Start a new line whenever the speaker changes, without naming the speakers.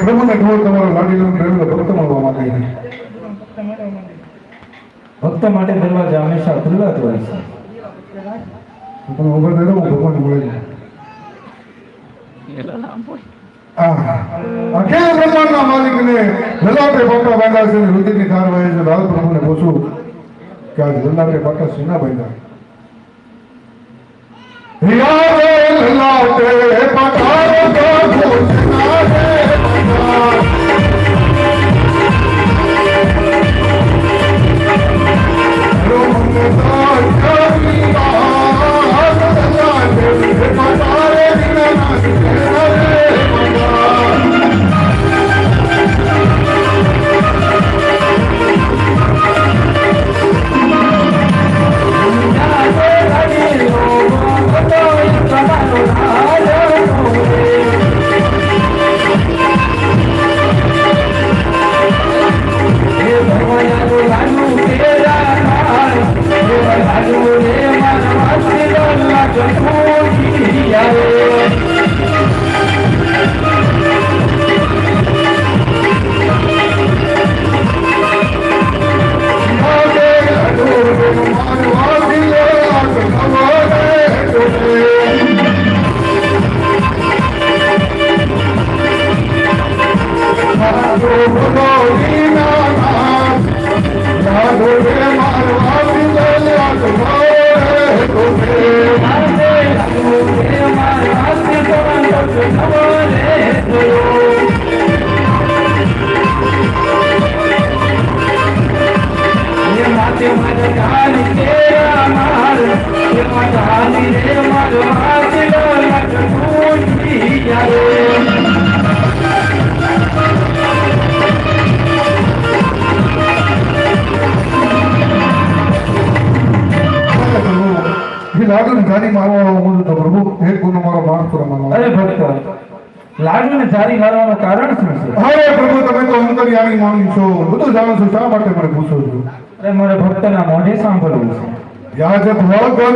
પ્રભુને ઢોર તમારા લાડીનો પ્રેમનો ભક્ત મળવા માટે
ભક્ત માટે દરવાજા હંમેશા ખુલ્લા જ હોય છે.
તમે ઉભા થઈને હું ભગવાન મળે છે. અખિલ બ્રહ્માંડના માલિકને લલાટે પાટા બાંધ્યા છે, રુધિરની ધાર વહે છે. લાલ પ્રભુને પૂછું કે આજ લલાટે પાટા શેના બાંધ્યા? લલાટે પાટા
લાડુને જારી મારવાનું કારણ શું છે?
અરે પ્રભુ, તમે તો અંતર્યામી માની છો, બધું જાણો છો, શા માટે મને પૂછો છો?
અરે મારે ભક્તના મોઢે સાંભળવું છે.
યાદ ભગત ભગવાન